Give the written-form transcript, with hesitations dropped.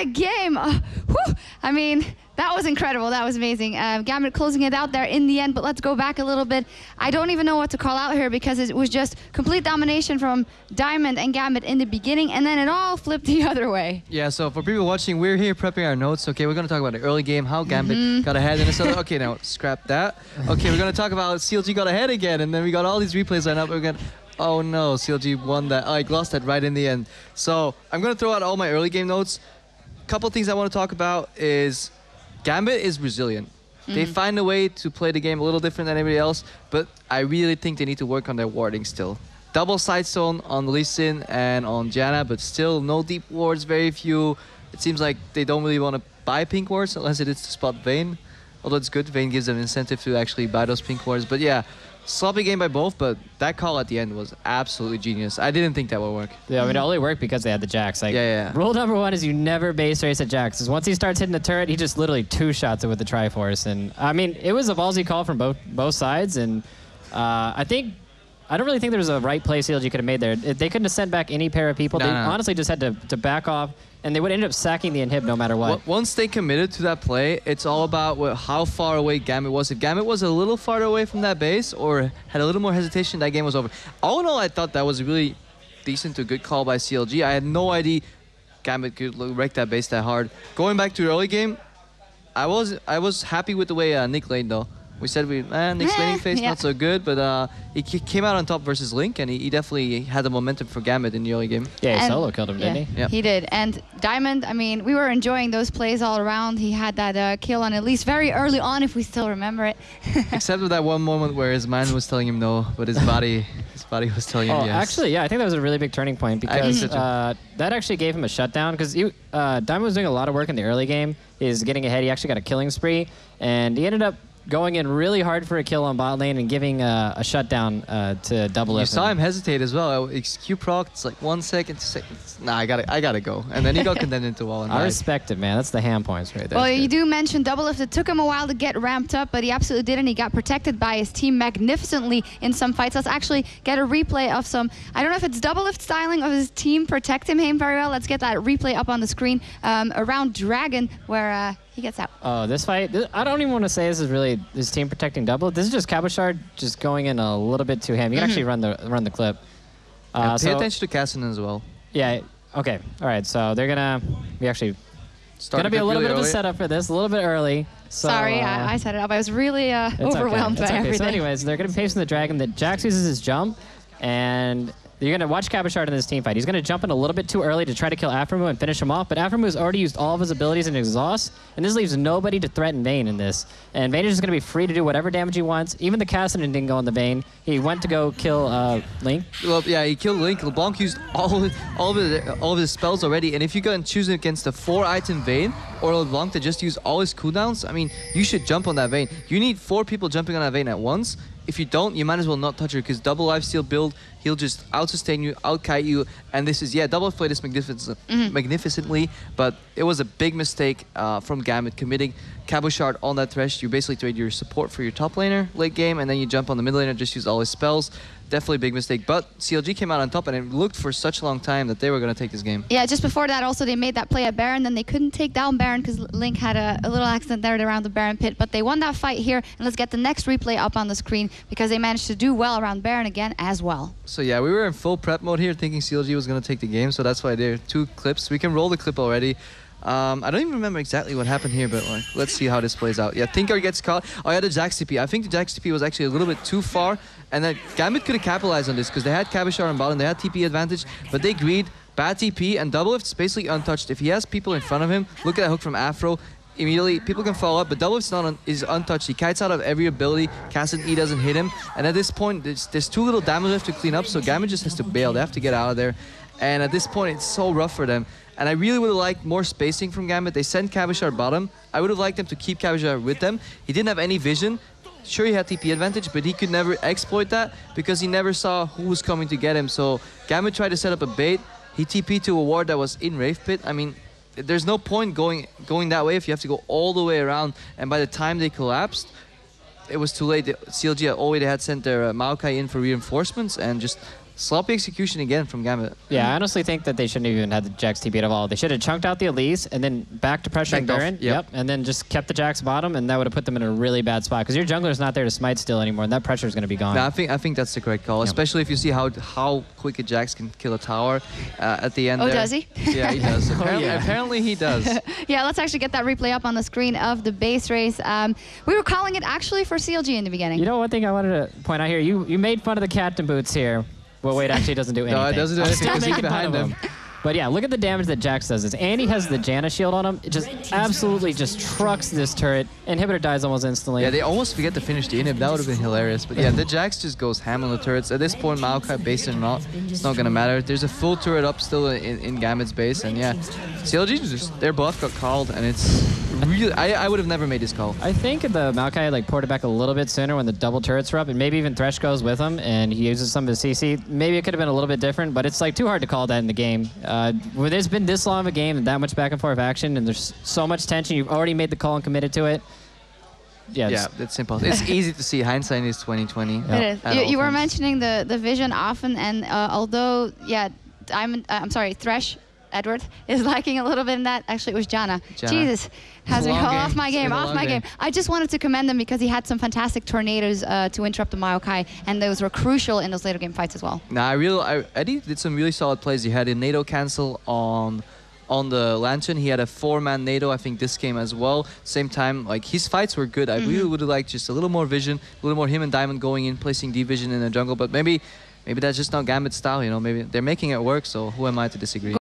a game. Whew. I mean, that was incredible. That was amazing. Gambit closing it out there in the end, but let's go back a little bit. I don't even know what to call out here because it was just complete domination from Diamond and Gambit in the beginning, and then it all flipped the other way. Yeah, so for people watching, we're here prepping our notes. Okay, we're going to talk about the early game, how Gambit got ahead, and it's like, okay, now scrap that. Okay, we're going to talk about CLG got ahead again, and then we got all these replays lined up. We're going to, oh no, CLG won that. I lost that right in the end. So I'm going to throw out all my early game notes. Couple things I want to talk about is Gambit is resilient. They find a way to play the game a little different than everybody else, but I really think they need to work on their warding still. Double side stone on Lee Sin and on Janna, but still no deep wards, very few. It seems like they don't really want to buy pink wards unless it is to spot Vayne. Although it's good, Vayne gives them incentive to actually buy those pink wards. But yeah, sloppy game by both, but that call at the end was absolutely genius. I didn't think that would work. Yeah, I mean, it only worked because they had the Jax. Like, rule number one is you never base race at Jax. Because once he starts hitting the turret, he just literally two-shots it with the Triforce. And I mean, it was a ballsy call from both sides. And I don't really think there was a right play CLG could have made there. They couldn't have sent back any pair of people. They honestly just had to back off, and they would end up sacking the inhib no matter what. Once they committed to that play, it's all about how far away Gambit was. If Gambit was a little farther away from that base or had a little more hesitation, that game was over. All in all, I thought that was a really decent to good call by CLG. I had no idea Gambit could wreck that base that hard. Going back to the early game, I was happy with the way Nick laid though. We said Nick's laning phase not so good, but he came out on top versus Link, and he definitely had the momentum for Gambit in the early game. Yeah, he solo killed him, didn't he? Yeah, he did. And Diamond, I mean, we were enjoying those plays all around. He had that kill on at least very early on, if we still remember it. Except for that one moment where his mind was telling him no, but his body was telling him yes. Actually, yeah, I think that was a really big turning point because that actually gave him a shutdown because Diamond was doing a lot of work in the early game. He's getting ahead. He actually got a killing spree, and he ended up going in really hard for a kill on bot lane and giving a shutdown to double. You saw him hesitate as well. Q proc, it's like 1 second, 2 seconds. Nah, I gotta go. And then he got condemned into wall. And I respect it, man. That's the ham points right there. Well, you do mention double lift. It took him a while to get ramped up, but he absolutely did, and he got protected by his team magnificently in some fights. Let's actually get a replay of some, I don't know if it's double lift styling of his team protecting him very well. Let's get that replay up on the screen around Dragon, where he gets out. Oh, this fight, I don't even want to say this is really his team protecting double. This is just Cabochard just going in a little bit too ham. You can actually run the clip. Pay attention to Kassan as well. Yeah, okay. All right, so they're going to be a little bit of a setup for this, a little bit early. So, sorry, I set it up. I was really overwhelmed by everything. So anyways, they're going to be pacing the Dragon. The Jax uses his jump, and you're going to watch Cabochard in this team fight. He's going to jump in a little bit too early to try to kill Aphromoo and finish him off, but Aphromoo has already used all of his abilities in exhaust, and this leaves nobody to threaten Vayne in this. And Vayne is just going to be free to do whatever damage he wants. Even the Kassan didn't go on the Vayne. He went to go kill Link. Well, yeah, he killed Link. LeBlanc used all of his spells already, and if you go and choose against the 4-item Vayne or LeBlanc to just use all his cooldowns, I mean, you should jump on that Vayne. You need 4 people jumping on that Vayne at once. If you don't, you might as well not touch her, because double lifesteal build, he'll just out-sustain you, out-kite you, and this is, double played this magnificently, but it was a big mistake from Gambit committing Cabochard on that Thresh. You basically trade your support for your top laner late game, and then you jump on the mid laner, just use all his spells. Definitely a big mistake, but CLG came out on top, and it looked for such a long time that they were going to take this game. Yeah, just before that also they made that play at Baron, then they couldn't take down Baron because Link had a little accident there around the Baron pit, but they won that fight here, and let's get the next replay up on the screen because they managed to do well around Baron again as well. So yeah, we were in full prep mode here thinking CLG was going to take the game, so that's why there are 2 clips. We can roll the clip already. I don't even remember exactly what happened here, but let's see how this plays out. Yeah, Tinker gets caught. Oh yeah, the Jax TP. I think the Jax TP was actually a little bit too far, and then Gambit could have capitalized on this because they had Cabochard on bottom, they had TP advantage, but they greed, bad TP, and double lift's basically untouched. If he has people in front of him, look at that hook from Afro. Immediately, people can follow up, but double lift's is untouched. He kites out of every ability. Kassan E doesn't hit him, and at this point, there's too little damage left to clean up, so Gambit just has to bail. They have to get out of there, and at this point, it's so rough for them. And I really would have liked more spacing from Gambit. They sent Cabochard bottom. I would have liked them to keep Cabochard with them. He didn't have any vision. Sure, he had TP advantage, but he could never exploit that because he never saw who was coming to get him. So Gambit tried to set up a bait. He TP'd to a ward that was in Wraith Pit. I mean, there's no point going that way if you have to go all the way around. And by the time they collapsed, it was too late. The CLG already had sent their Maokai in for reinforcements and just sloppy execution again from Gambit. Yeah, I honestly think that they shouldn't have even had the Jax TP at all. They should have chunked out the Elise and then back to pressuring Baron. Yep. And then just kept the Jax bottom, and that would have put them in a really bad spot because your jungler's not there to smite still anymore, and that pressure is going to be gone. No, I think that's the correct call, especially if you see how quick a Jax can kill a tower at the end. Oh, there. does he? Yeah, he does. Apparently he does. Yeah, let's actually get that replay up on the screen of the base race. We were calling it actually for CLG in the beginning. You know, one thing I wanted to point out here, you made fun of the captain boots here. Well, wait, actually doesn't do anything. No, it doesn't do anything because he's behind him. But yeah, look at the damage that Jax does. This. And he has the Janna shield on him. It just absolutely just trucks this turret. Inhibitor dies almost instantly. Yeah, they almost forget to finish the inhib. That would have been hilarious. But yeah, the Jax just goes ham on the turrets. At this point, Maokai base or not, it's not going to matter. There's a full turret up still in Gambit's base. And yeah, CLG, just their buff got called. And it's really, I would have never made this call. I think the Maokai like poured it back a little bit sooner when the double turrets were up. And maybe even Thresh goes with him and he uses some of his CC. Maybe it could have been a little bit different. But it's like too hard to call that in the game. When there's been this long of a game and that much back and forth action and there's so much tension, you've already made the call and committed to it. Yeah, it's simple. It's easy to see. Hindsight is 2020. It is. You were mentioning the vision often, and although I'm sorry, Thresh Edward is lacking a little bit in that. Actually, it was Janna. Jesus, has me off my game. I just wanted to commend him because he had some fantastic tornadoes to interrupt the Maokai, and those were crucial in those later game fights as well. Nah, Eddie did some really solid plays. He had a NATO cancel on the Lantern. He had a 4-man NATO, I think, this game as well. Same time, like, his fights were good. I really would have liked just a little more vision, a little more him and Diamond going in, placing D-Vision in the jungle. But maybe that's just not Gambit's style, you know. Maybe they're making it work, so who am I to disagree?